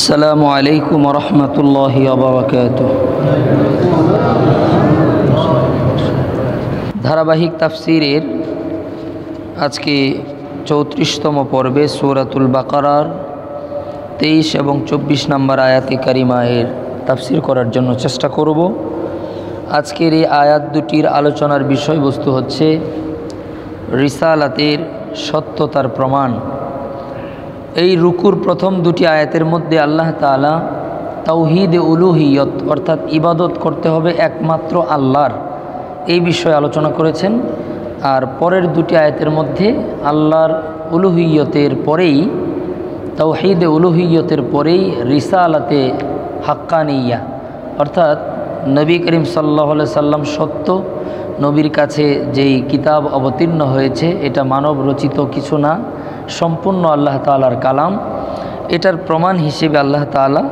আসসালামু আলাইকুম ওয়া রাহমাতুল্লাহি ওয়া বারাকাতুহু। ধারাবাহিক তাফসীরের আজকে 34তম পর্বে সূরাতুল বাকারার 23 এবং 24 নম্বর আয়াতে কারিমায়ের তাফসীর করার জন্য চেষ্টা করব। আজকের এই আয়াত দুটির আলোচনার বিষয়বস্তু হচ্ছে রিসালাতের সত্যতার প্রমাণ। এই রুকুর প্রথম দুটি আয়াতের মধ্যে আল্লাহ তাআলা তাওহীদে উলুহিয়ত অর্থাৎ ইবাদত করতে হবে একমাত্র আল্লাহর এই বিষয়ে আলোচনা করেছেন। আর পরের দুটি আয়াতের মধ্যে আল্লাহর উলুহিয়তের পরেই তাওহীদে উলুহিয়তের পরেই রিসালাতে হাক্কানিয়া অর্থাৎ নবী করিম সাল্লাল্লাহু আলাইহি সাল্লাম সত্য, নবীর কাছে যেই কিতাব অবতীর্ণ হয়েছে এটা মানব রচিত কিছু না, সম্পূর্ণ আল্লাহ তাআলার কালাম। এটার প্রমাণ হিসেবে আল্লাহ তাআলা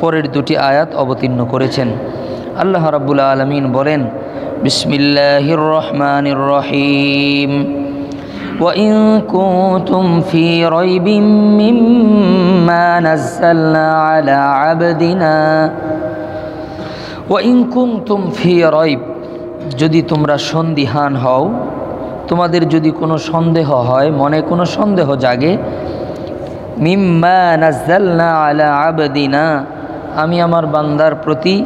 পরের দুটি আয়াত অবতীর্ণ করেছেন। আল্লাহ রাব্বুল আলামিন বলেন, বিসমিল্লাহির রহমানির রহিম, ওয়া ইন কুনতুম ফি রাইবিন মিম্মা নাযালনা আলা আবদিনা ওয়া ইন কুনতুম ফি রাইব, যদি তোমরা সন্দিহান হও, তোমাদের যদি কোনো সন্দেহ হয়, মনে কোনো সন্দেহ জাগে, মিম্মা নাযালনা আলা আবদিনা, আমি আমার বান্দার প্রতি,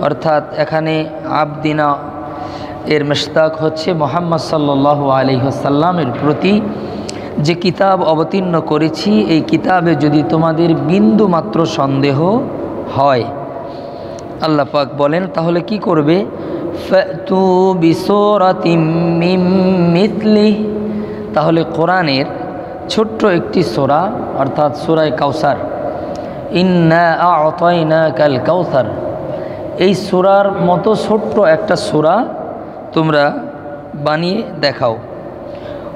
অর্থাৎ এখানে আবদিনা এর মুশতাক হচ্ছে মুহাম্মদ সাল্লাল্লাহু আলাইহি ওয়াসাল্লামের প্রতি যে কিতাব অবতীর্ণ করেছি, এই কিতাবে যদি তোমাদের বিন্দু মাত্র সন্দেহ হয়, আল্লাহ পাক বলেন তাহলে কি করবে, ফাতু বিসূরাতিম মিন মিথলিহি, তাহলে কোরআনের ছোট্ট একটি সূরা অর্থাৎ সূরা কাউসার, ইন্না আ'তাইনাকাল কাউসার, এই সূরার মতো ছোট্ট একটা সূরা তোমরা বানিয়ে দেখাও।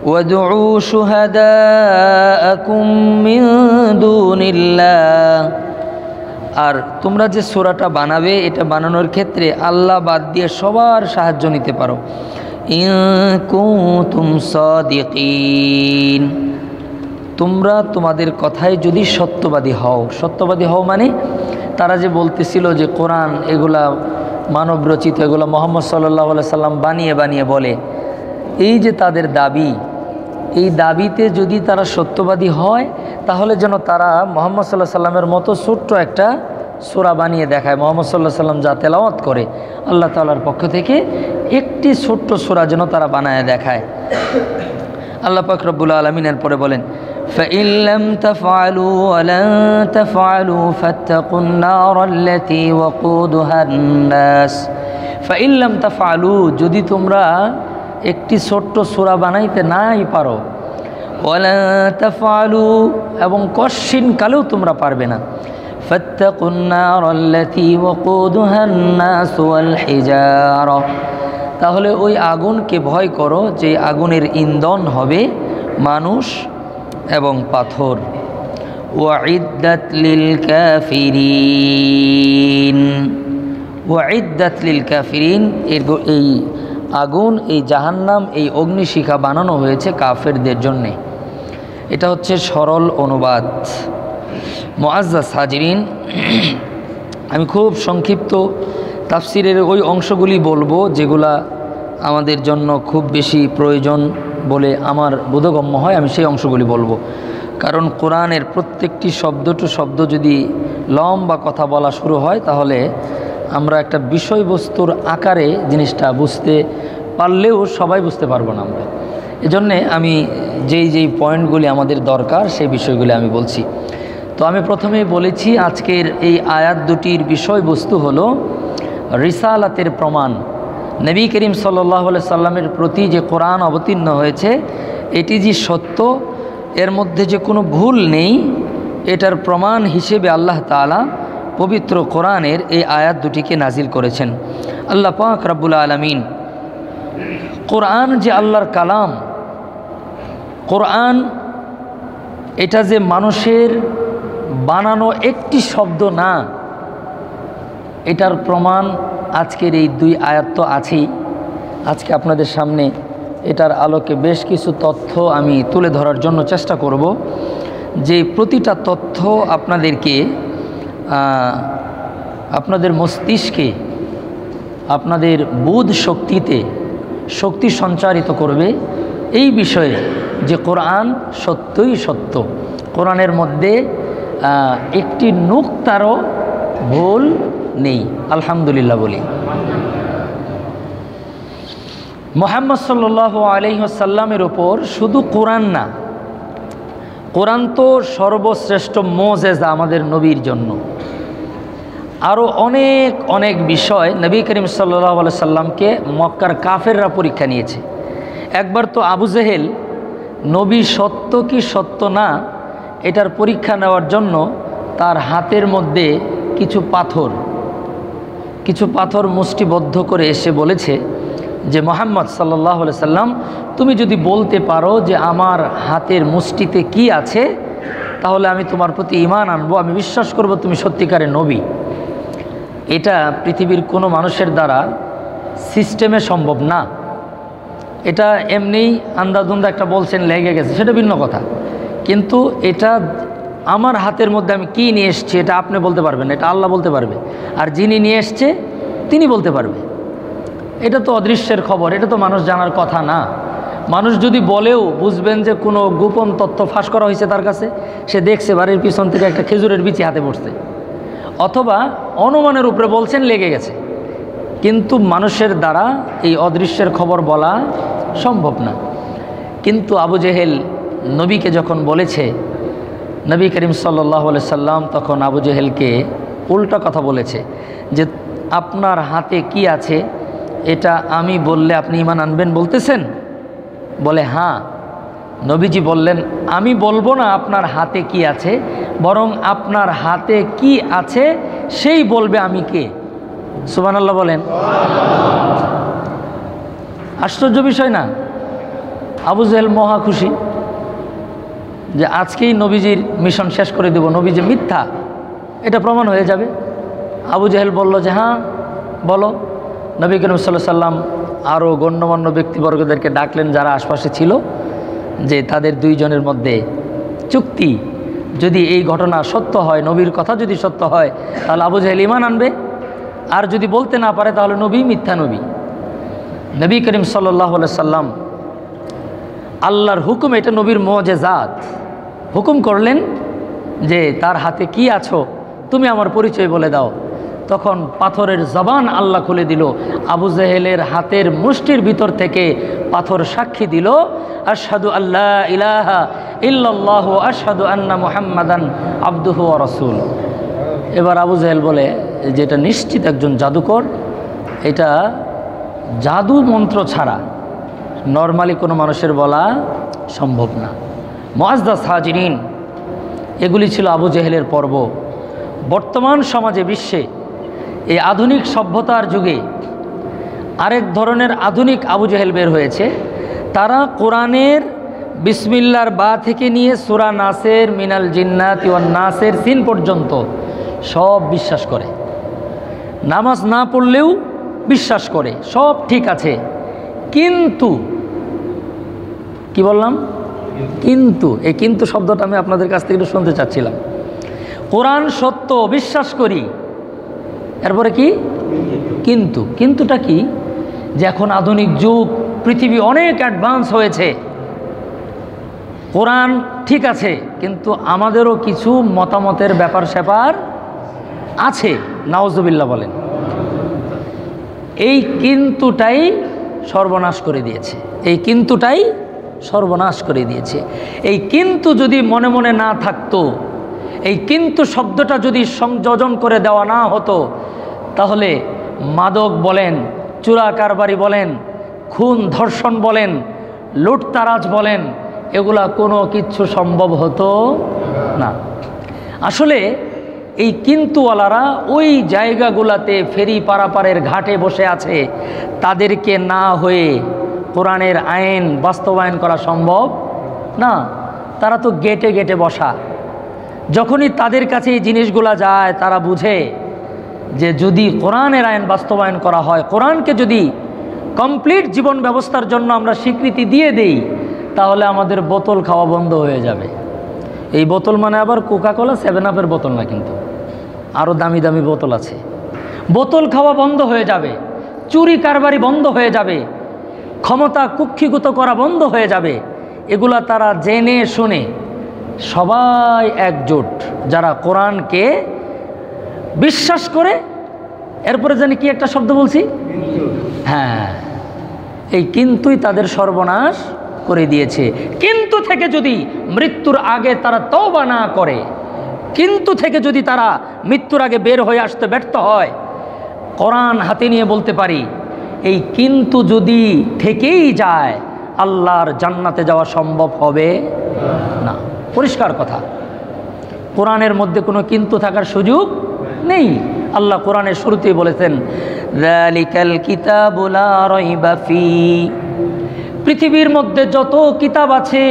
ওয়াদউ শুহাদাআকুম মিন দুনিল্লাহ, আর তোমরা যে সূরাটা বানাবে এটা বানানোর ক্ষেত্রে আল্লাহ বাদ দিয়ে সবার সাহায্য নিতে পারো। ইন কুনতুম সাদিকিন, তোমরা তোমাদের কথায় যদি সত্যবাদী হও। সত্যবাদী হও মানে তারা যে বলতেছিল যে কোরআন এগুলা মানব রচিত, এগুলো মুহাম্মদ সাল্লাল্লাহু আলাইহি সাল্লাম বানিয়ে বানিয়ে বলে, এই যে তাদের দাবি, এই দাবিতে যদি তারা সত্যবাদী হয় তাহলে যেন তারা মুহাম্মদ সাল্লাল্লাহু আলাইহি সাল্লামের মতো ছোট্ট একটা সূরা বানিয়ে দেখায়। মুহাম্মদ সাল্লাল্লাহু আলাইহি সাল্লাম যা তেলাওয়াত করে আল্লাহ তাআলার পক্ষ থেকে একটি ছোট্ট সূরা যেন তারা বানায় দেখায়। আল্লাহ পাক রব্বুল আলামিন এরপরে বলেন, فَإِن لَّمْ تَفْعَلُوا وَلَن تَفْعَلُوا فَاتَّقُوا النَّارَ الَّتِي وَقُودُهَا النَّاسُ فَإِن لَّمْ تَفْعَلُوا, যদি তোমরা একটি ছোট্ট সূরা বানাইতে নাই পারো, ওয়ালা তাফআলু, এবং কশিন কালেও তোমরা পারবে না, ফাত্তাকুন নারাল্লাতী ওয়াকুদুহান নাস ওয়াল হিজারা, তাহলে ওই আগুনকে ভয় করো যে আগুনের ইন্ধন হবে মানুষ এবং পাথর। ওয়াইদ্দাত লিল কাফিরিন, ওয়াইদ্দাত লিল কাফিরিন, এই আগুন, এই জাহান্নাম, এই অগ্নিশিখা বানানো হয়েছে কাফেরদের জন্যে। এটা হচ্ছে সরল অনুবাদ। মুআজ্জাজ হাজিরিন, আমি খুব সংক্ষিপ্ত তাফসিরের ওই অংশগুলি বলবো যেগুলা আমাদের জন্য খুব বেশি প্রয়োজন বলে আমার বোধগম্য হয়, আমি সেই অংশগুলি বলবো। কারণ কোরআনের প্রত্যেকটি শব্দ টু শব্দ যদি লম্বা কথা বলা শুরু হয় তাহলে আমরা একটা বিষয়বস্তুর আকারে জিনিসটা বুঝতে পারলেও সবাই বুঝতে পারবো না আমরা। এজন্যে আমি যেই পয়েন্টগুলি আমাদের দরকার সেই বিষয়গুলি আমি বলছি। তো আমি প্রথমেই বলেছি আজকের এই আয়াত দুটির বিষয়বস্তু হলো রিসালাতের প্রমাণ। নবী করিম সাল্লাল্লাহু আলাইহি সাল্লামের প্রতি যে কোরআন অবতীর্ণ হয়েছে এটি যে সত্য, এর মধ্যে যে কোনো ভুল নেই, এটার প্রমাণ হিসেবে আল্লাহ তাআলা পবিত্র কোরআনের এই আয়াত দুটিকে নাজিল করেছেন। আল্লাহ পাক রব্বুল আলামিন, কোরআন যে আল্লাহর কালাম, কোরআন এটা যে মানুষের বানানো একটি শব্দ না, এটার প্রমাণ আজকের এই দুই আয়াত তো আছেই। আজকে আপনাদের সামনে এটার আলোকে বেশ কিছু তথ্য আমি তুলে ধরার জন্য চেষ্টা করব, যে প্রতিটা তথ্য আপনাদেরকে আপনাদের মস্তিষ্কে, আপনাদের বুধ শক্তিতে শক্তি সঞ্চারিত করবে এই বিষয়ে যে কোরআন সত্যই সত্য, কোরআনের মধ্যে একটি নুক্তারও ভুল নেই। আলহামদুলিল্লাহ বলি। মুহাম্মদ সাল্লাল্লাহু আলাইহি ওয়াসাল্লামের ওপর শুধু কোরআন না, কোরআন তো সর্বশ্রেষ্ঠ মুজিজা আমাদের নবীর জন্য। আরও অনেক অনেক বিষয় নবী করিম সাল্লাল্লাহু আলাইহি সাল্লামকে মক্কার কাফেররা পরীক্ষা নিয়েছে। একবার তো আবু জেহেল নবী সত্য কি সত্য না এটার পরীক্ষা নেওয়ার জন্য তার হাতের মধ্যে কিছু পাথর মুষ্টিবদ্ধ করে এসে বলেছে যে মুহাম্মদ সাল্লাল্লাহু আলাইহি সাল্লাম, তুমি যদি বলতে পারো যে আমার হাতের মুষ্টিতে কি আছে তাহলে আমি তোমার প্রতি ঈমান আনবো, আমি বিশ্বাস করব তুমি সত্যিকারের নবী। এটা পৃথিবীর কোনো মানুষের দ্বারা সিস্টেমে সম্ভব না। এটা এমনিই আন্দাজুন্দা একটা বলছেন লেগে গেছে, সেটা ভিন্ন কথা, কিন্তু এটা আমার হাতের মধ্যে আমি কি নিয়ে এসেছি এটা আপনি বলতে পারবেন, এটা আল্লাহ বলতে পারবে, আর যিনি নিয়ে এসছে তিনি বলতে পারবে। এটা তো অদৃশ্যের খবর, এটা তো মানুষ জানার কথা না। মানুষ যদি বলেও বুঝবেন যে কোনো গোপন তথ্য ফাঁস করা হয়েছে তার কাছে, সে দেখছে বাড়ির পিছন থেকে একটা খেজুরের বিচি হাতে পড়ছে, অথবা অনুমানের উপরে বলছেন লেগে গেছে, কিন্তু মানুষের দ্বারা এই অদৃশ্যের খবর বলা সম্ভব না। কিন্তু আবু জেহেল নবীকে যখন বলেছে, নবী করিম সাল্লাল্লাহু আলাইহি সাল্লাম তখন আবু জেহেলকে উল্টা কথা বলেছে যে আপনার হাতে কি আছে এটা আমি বললে আপনি ঈমান আনবেন বলতেছেন? বলে হ্যাঁ। নবীজি বললেন, আমি বলবো না আপনার হাতে কি আছে, বরং আপনার হাতে কি আছে সেই বলবে আমি কে। সুবহানাল্লাহ বলেন। আশ্চর্য বিষয় না? আবু জেহেল মহা খুশি যে আজকেই নবীজির মিশন শেষ করে দেব, নবী যে মিথ্যা এটা প্রমাণ হয়ে যাবে। আবু জেহেল বলল যে হ্যাঁ বলো। নবী করিম সাল্লাল্লাহু আলাইহি সাল্লাম আরও গণ্যমান্য ব্যক্তিবর্গদেরকে ডাকলেন যারা আশপাশে ছিল, যে তাদের দুইজনের মধ্যে চুক্তি, যদি এই ঘটনা সত্য হয়, নবীর কথা যদি সত্য হয় তাহলে আবু জেহেল ঈমান আনবে, আর যদি বলতে না পারে তাহলে নবী মিথ্যা নবী। নবী করিম সাল্লাল্লাহু আলাইহি সাল্লাম আল্লাহর হুকুম, এটা নবীর মুজিজাত, হুকুম করলেন যে তার হাতে কি আছো তুমি আমার পরিচয় বলে দাও। তখন পাথরের জবান আল্লাহ খুলে দিল, আবু জেহেলের হাতের মুষ্টির ভিতর থেকে পাথর সাক্ষী দিল, আশহাদু আল্লা ইলাহা ইল্লাল্লাহু আশহাদু আন্না মুহাম্মাদান আবদুহু ওয়া রাসূল। এবার আবু জেহেল বলে যে এটা নিশ্চিত একজন জাদুকর, এটা জাদু মন্ত্র ছাড়া নর্মালি কোনো মানুষের বলা সম্ভব না। মুআজ্জাজ হাজিরিন, এগুলি ছিল আবু জেহেলের পর্ব। বর্তমান সমাজে, বিশ্বে, এই আধুনিক সভ্যতার যুগে আরেক ধরনের আধুনিক আবু জেহেল বের হয়েছে। তারা কোরআনের বিসমিল্লার বা থেকে নিয়ে সূরা নাসের, মিনাল জিন্নাতি ওয়ান নাসের সিন পর্যন্ত সব বিশ্বাস করে, নামাজ না পড়লেও বিশ্বাস করে সব ঠিক আছে। কিন্তু কি বললাম? কিন্তু এই কিন্তু শব্দটা আমি আপনাদের কাছ থেকে একটু শুনতে চাচ্ছিলাম। কোরআন সত্য বিশ্বাস করি, এরপরে কি কিন্তু? কিন্তুটা কি? যে এখন আধুনিক যুগ, পৃথিবী অনেক অ্যাডভান্স হয়েছে, কোরআন ঠিক আছে কিন্তু আমাদেরও কিছু মতামতের ব্যাপার স্যাপার আছে, নাউজুবিল্লাহ বলেন। এই কিন্তুটাই সর্বনাশ করে দিয়েছে, এই কিন্তুটাই সর্বনাশ করে দিয়েছে। এই কিন্তু যদি মনে মনে না থাকতো, এই কিন্তু শব্দটা যদি সংযোজন করে দেওয়া না হতো, তাহলে মাদক বলেন, চোরা কারবারি বলেন, খুন ধর্ষণ বলেন, লুটতারাজ বলেন, এগুলা কোনো কিচ্ছু সম্ভব হতো না। আসলে এই কিন্তুওয়ালারা ওই জায়গাগুলাতে ফেরি পারাপারের ঘাটে বসে আছে, তাদেরকে না হয়ে কোরআনের আইন বাস্তবায়ন করা সম্ভব না। তারা তো গেটে গেটে বসা। যখনই তাদের কাছে এই জিনিসগুলা যায়, তারা বুঝে যে যদি কোরআনের আইন বাস্তবায়ন করা হয়, কোরআনকে যদি কমপ্লিট জীবন ব্যবস্থার জন্য আমরা স্বীকৃতি দিয়ে দেই, তাহলে আমাদের বোতল খাওয়া বন্ধ হয়ে যাবে। এই বোতল মানে আবার কোকা কোলা, 7 আপের বোতল না, কিন্তু আরও দামি দামি বোতল আছে। বোতল খাওয়া বন্ধ হয়ে যাবে, চুরি কারবারি বন্ধ হয়ে যাবে, ক্ষমতা কুক্ষিগত করা বন্ধ হয়ে যাবে। এগুলা তারা জেনে শুনে সবাই একজোট, যারা কোরআনকে বিশ্বাস করে। এরপরে জানি কি একটা শব্দ বলছি, হ্যাঁ, এই কিন্তুই তাদের সর্বনাশ করে দিয়েছে। কিন্তু থেকে যদি মৃত্যুর আগে তারা তওবা না করে, কিন্তু থেকে যদি তারা মৃত্যুর আগে বের হয়ে আসতে ব্যর্থ হয়, কোরআন হাতে নিয়ে বলতে পারি, এই কিন্তু যদি থেকেই যায়, আল্লাহর জান্নাতে যাওয়া সম্ভব হবে না। পরিষ্কার কথা, কোরআনের মধ্যে কোনো কিন্তু থাকার সুযোগ নেই। আল্লাহ কোরআনের শুরুতেই বলেছেন, যালিকাল কিতাবু লা রাইবা ফি। পৃথিবীর মধ্যে যত কিতাব আছে,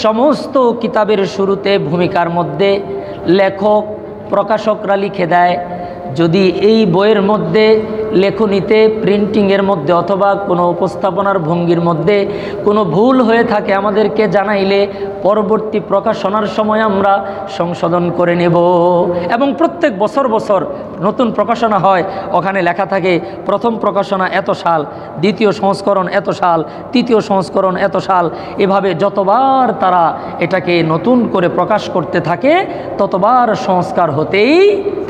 সমস্ত কিতাবের শুরুতে ভূমিকার মধ্যে লেখক প্রকাশকরা লিখে দেয়। যদি এই বইয়ের মধ্যে লেখনীতে, প্রিন্টিংয়ের মধ্যে অথবা কোনো উপস্থাপনার ভঙ্গির মধ্যে কোনো ভুল হয়ে থাকে, আমাদেরকে জানাইলে পরবর্তী প্রকাশনার সময় আমরা সংশোধন করে নেব। এবং প্রত্যেক বছর বছর নতুন প্রকাশনা হয়, ওখানে লেখা থাকে প্রথম প্রকাশনা এত সাল, দ্বিতীয় সংস্করণ এত সাল, তৃতীয় সংস্করণ এত সাল। এভাবে যতবার তারা এটাকে নতুন করে প্রকাশ করতে থাকে, ততবার সংস্কার হতেই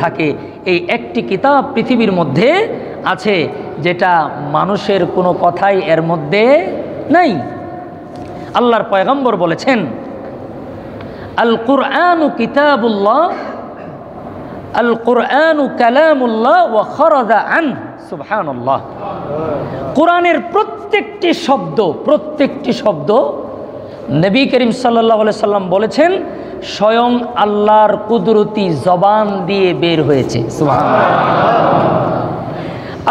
থাকে। এই একটি কিতাব পৃথিবীর মধ্যে আছে যেটা মানুষের কোনো কথাই এর মধ্যে নাই। আল্লাহর পয়গম্বর বলেছেন, আল কুরআনু কিতাবুল্লাহ, আল কুরআনু কালামুল্লাহ ওয়া খরাজা আন। সুবহানাল্লাহ। কোরআনের প্রত্যেকটি শব্দ নবী করিম সাল্লাল্লাহু আলাইহি সাল্লাম বলেছেন স্বয়ং আল্লাহর কুদরতি জবান দিয়ে বের হয়েছে। সুবহানাল্লাহ।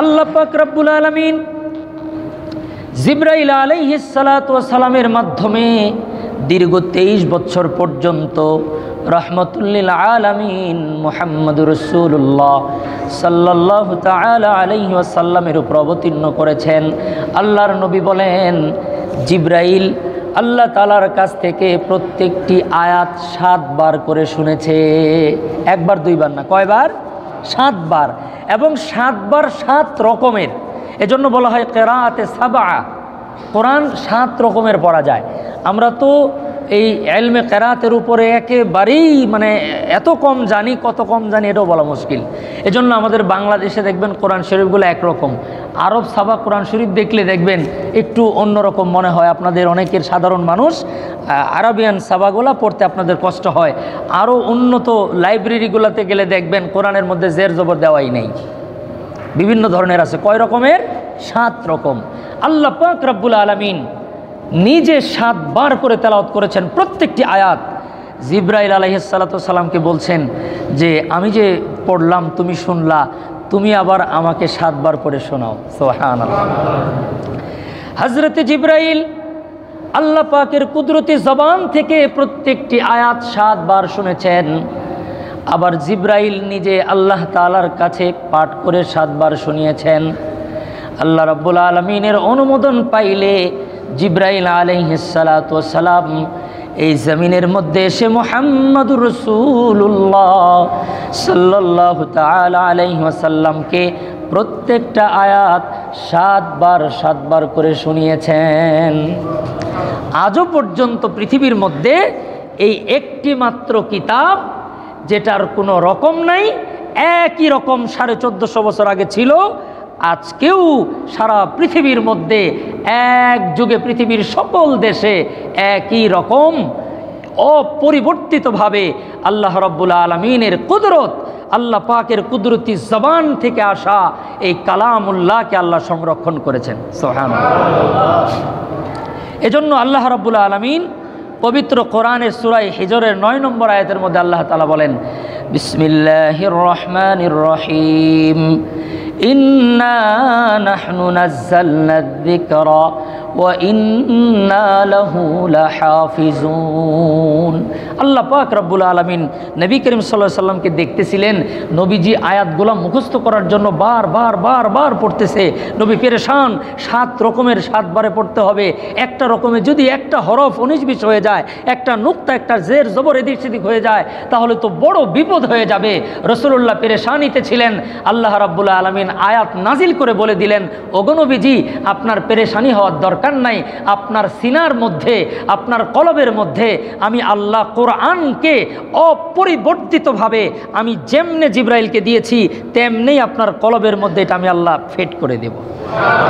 আল্লাহ পাক রব্বুল আলামিন জিবরাইল আলাইহিস সালাতু ওয়াস সালামের মাধ্যমে দীর্ঘ 23 বছর পর্যন্ত রহমতুল্লিল আলামিন মুহাম্মদুর রাসূলুল্লাহ সাল্লাল্লাহু তাআলা আলাইহি ওয়াসাল্লামের উপর অবতীর্ণ করেছেন। আল্লাহর নবী বলেন, জিবরাইল আল্লাহ তাআলার কাছ থেকে প্রত্যেকটি আয়াত 7 বার করে শুনেছে। একবার দুইবার না, কয়বার? 7 বার। এবং 7 বার 7 রকমের। এজন্য বলা হয় কিরাআতে সাবআ। কোরআন 7 রকমের পড়া যায়। আমরা তো এই ইলমে কিরাআতের উপরে একেবারেই এত কম জানি, কত কম জানি এটাও বলা মুশকিল। এজন্য আমাদের বাংলাদেশে দেখবেন কোরআন শরীফগুলো একরকম, আরব সাবা কোরআন শরীফ দেখলে দেখবেন একটু অন্যরকম মনে হয়। আপনাদের অনেকের সাধারণ মানুষ আরবিয়ান সাবাগুলা পড়তে আপনাদের কষ্ট হয়। আরও উন্নত লাইব্রেরিগুলোতে গেলে দেখবেন কোরআনের মধ্যে জের জবর দেওয়াই নেই, বিভিন্ন ধরনের আছে। কয় রকমের? 7 রকম। আল্লাহ পাক রব্বুল আলামিন নিজে 7 বার করে তেলাওয়াত করেছেন প্রত্যেকটি আয়াত। জিবরাইল আলাইহিস সালাতু ওয়াস সালামকে বলছেন যে আমি যে পড়লাম, তুমি শুনলা, তুমি আবার আমাকে 7 বার পড়ে শোনাও। সুবহানাল্লাহ। হযরতে জিবরাইল আল্লাহ পাকের কুদরতি জবান থেকে প্রত্যেকটি আয়াত 7 বার শুনেছেন। আবার জিবরাইল নিজে আল্লাহ তাআলার কাছে পাঠ করে 7 বার শুনিয়েছেন। আল্লাহ রাব্বুল আলামিনের অনুমোদন পাইলে জিবরাইল আলাইহিস সালাতু ওয়াস সালাম এই জমিনের মধ্যে এসে মুহাম্মদুর রাসূলুল্লাহ সাল্লাল্লাহু তাআলা আলাইহি ওয়াসাল্লামকে প্রত্যেকটা আয়াত 7 বার করে শুনিয়েছেন। আজও পর্যন্ত পৃথিবীর মধ্যে এই একটি মাত্র কিতাব যেটার কোনো রকম নাই, একই রকম 1450 বছর আগে ছিল, আজকেও সারা পৃথিবীর মধ্যে এক যুগে পৃথিবীর সকল দেশে একই রকম অপরিবর্তিতভাবে আল্লাহ রাব্বুল আলামিনের কুদরত, আল্লাহ পাকের কুদরতি জবান থেকে আসা এই কালামুল্লাহকে আল্লাহ সংরক্ষণ করেছেন। সুবহানাল্লাহ। এজন্য আল্লাহ রাব্বুল আলামিন পবিত্র কোরআনের সূরা হিজরের 9 নম্বর আয়াতের মধ্যে আল্লাহ তাআলা বলেন, বিসমিল্লাহির রহমানির রহিম, ইন্না নাহনু নাযালনা যিকরা ওয়া ইন্না লাহু লাহাফিজুন। আল্লাহ পাক রব্বুল আলামিন নবী করিম সাল্লাল্লাহু আলাইহি সাল্লামকে দেখতেছিলেন, নবীজি আয়াতগুলো মুখস্থ করার জন্য বার পড়তেছে। নবী পেরেশান, 7 রকমের 7 বারে পড়তে হবে। একটা রকমে যদি একটা হরফ 19-20 হয়ে যায়, একটা নুক্তা, একটা জের জবর এদিক সেদিক হয়ে যায়, তাহলে তো বড় বিপদ হয়ে যাবে। রাসূলুল্লাহ পেরেশানিতে ছিলেন। আল্লাহ রাব্বুল আলামিন আয়াত নাজিল করে বলে দিলেন, ওগো নবীজি, আপনার পেরেশানি হওয়ার দরকার নাই। আপনার সিনার মধ্যে, আপনার কলবের মধ্যে আমি আল্লাহ কোরআনকে অপরিবর্তিতভাবে আমি যেমনে জিবরাইলকে দিয়েছি তেমনি আপনার কলবের মধ্যে এটা আমি আল্লাহ ফিট করে দেব।